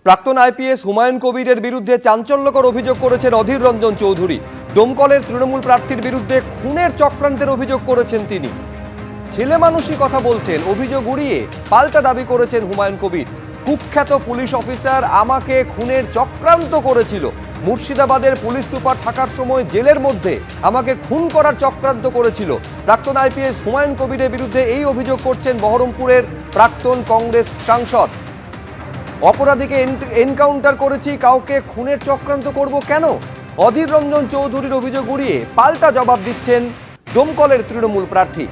প্রাক্তন আইপিএস হুমায়ুন কবিরের বিরুদ্ধে চাঞ্চল্যকর অভিযোগ করেছেন অধীর রঞ্জন চৌধুরী। ডোমকলের তৃণমূল প্রার্থীর বিরুদ্ধে খুনের চক্রান্তের অভিযোগ করেছেন তিনি। ছেলে মানুষই কথা বলছেন, অভিযোগ উড়িয়ে পাল্টা দাবি করেছেন হুমায়ুন কবির। কুখ্যাত পুলিশ অফিসার আমাকে খুনের চক্রান্ত করেছিল। মুর্শিদাবাদের পুলিশ সুপার থাকার সময় জেলের মধ্যে আমাকে খুন করার চক্রান্ত করেছিল। প্রাক্তন আইপিএস হুমায়ুন কবিরের বিরুদ্ধে এই অভিযোগ করছেন বহরমপুরের প্রাক্তন কংগ্রেস সাংসদ। অপরাধীকে এনকাউন্টার করেছি, কাউকে খুনের চক্রান্ত করব কেন? অধীর রঞ্জন চৌধুরীর অভিযোগ উড়িয়ে পাল্টা জবাব দিচ্ছেন ডোমকলের তৃণমূল প্রার্থী।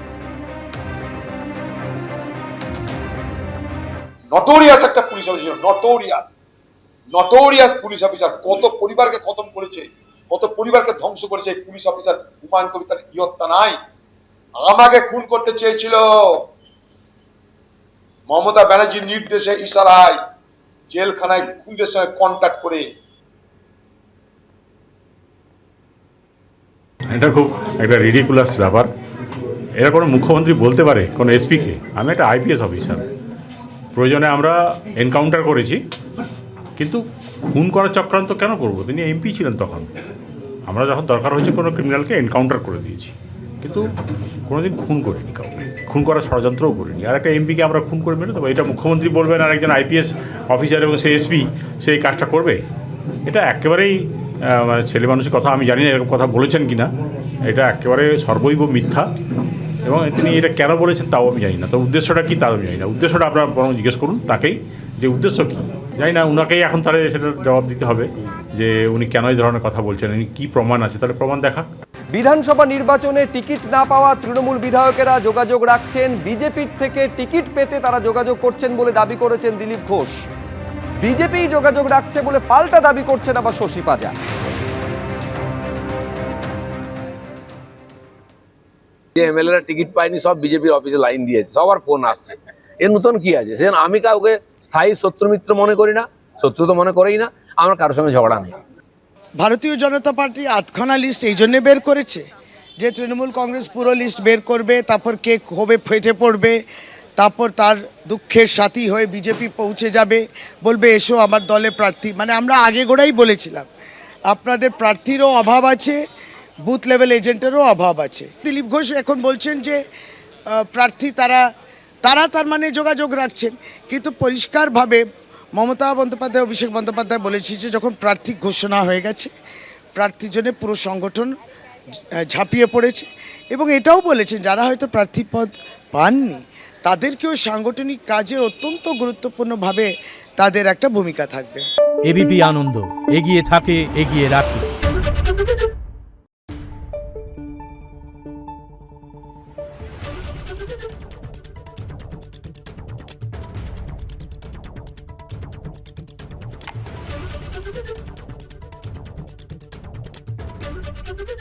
নটোরিয়াস একটা police officer, notorious police officer. কত পরিবারকে খতম করেছে, কত পরিবারকে ধ্বংস করেছে এই পুলিশ অফিসার হুমায়ুন কবির। তার ইয়ত্তা নাই। আমাকে খুন করতে চেয়েছিল মমতা ব্যানার্জির নির্দেশে, ইশারায়, জেলখানায় খুনিদের সঙ্গে কন্ট্যাক্ট করে। এটা খুব একটা রিডিকুলাস ব্যাপার। এটা কোনো মুখ্যমন্ত্রী বলতে পারে কোনো এসপিকে? আমি একটা আইপিএস অফিসার, প্রয়োজনে আমরা এনকাউন্টার করেছি, কিন্তু খুন করার চক্রান্ত কেন করব? তিনি এমপি ছিলেন তখন। আমরা যখন দরকার হয়েছে কোনো ক্রিমিনালকে এনকাউন্টার করে দিয়েছি, কিন্তু কোনোদিন খুন করিনি কাউকে, খুন করার ষড়যন্ত্রও করিনি। আর একটা এমপিকে আমরা খুন করে মেরে দেবো? এটা মুখ্যমন্ত্রী বলবেন আর একজন আইপিএস অফিসার এবং সেই এসপি সেই কাজটা করবে? এটা একেবারেই ছেলে মানুষের কথা। আমি জানি না এরকম কথা বলেছেন কি না, এটা একেবারে সর্বৈব মিথ্যা। এবং তিনি এটা কেন বলেছেন তাও আমি জানি না, তো উদ্দেশ্যটা কী তাও আমি জানি না। উদ্দেশ্যটা আপনারা বরং জিজ্ঞেস করুন তাকেই, যে উদ্দেশ্য কী জানি না। ওনাকেই এখন তাহলে সেটার জবাব দিতে হবে যে উনি কেন এই ধরনের কথা বলছেন, উনি কী প্রমাণ আছে, তাহলে প্রমাণ দেখা। বিধানসভা নির্বাচনে টিকিট না পাওয়া তৃণমূল বিধায়কেরা যোগাযোগ রাখছেন বিজেপির থেকে। টিকিট পেতে তারা যোগাযোগ করছেন বলে দাবি করেছেন দিলীপ ঘোষ। বিজেপি যোগাযোগ রাখছে বলে পাল্টা দাবি করছেন আবার শশী পাজা। যে এমএলএরা টিকিট পায়নি, সব বিজেপির অফিসে লাইন দিয়েছে, সবার ফোন আসছে। এর নতুন কি আছে? সেজন্য আমি কাউকে স্থায়ী শত্রু মিত্র মনে করি না, শত্রু তো মনে করেই না। আমার কারোর সঙ্গে ঝগড়া নেই। ভারতীয় জনতা পার্টি আধখানা লিস্ট এই জন্যে বের করেছে যে তৃণমূল কংগ্রেস পুরো লিস্ট বের করবে, তারপর কে হবে ফেটে পড়বে, তারপর তার দুঃখের সাথী হয়ে বিজেপি পৌঁছে যাবে, বলবে এসো আমার দলে প্রার্থী। মানে আমরা আগে গোড়াই বলেছিলাম আপনাদের প্রার্থীরও অভাব আছে, বুথ লেভেল এজেন্টেরও অভাব আছে। দিলীপ ঘোষ এখন বলছেন যে প্রার্থী তারা তার মানে যোগাযোগ রাখছেন, কিন্তু পরিষ্কারভাবে মমতা বন্দ্যোপাধ্যায়, অভিষেক বন্দ্যোপাধ্যায় বলেছি যে যখন প্রার্থী ঘোষণা হয়ে গেছে, প্রার্থীর জন্য পুরো সংগঠন ঝাঁপিয়ে পড়েছে। এবং এটাও বলেছেন যারা হয়তো প্রার্থী পদ পাননি তাদেরকেও সাংগঠনিক কাজে অত্যন্ত গুরুত্বপূর্ণভাবে তাদের একটা ভূমিকা থাকবে। এবিপি আনন্দ, এগিয়ে থাকে, এগিয়ে রাখে। Thank you.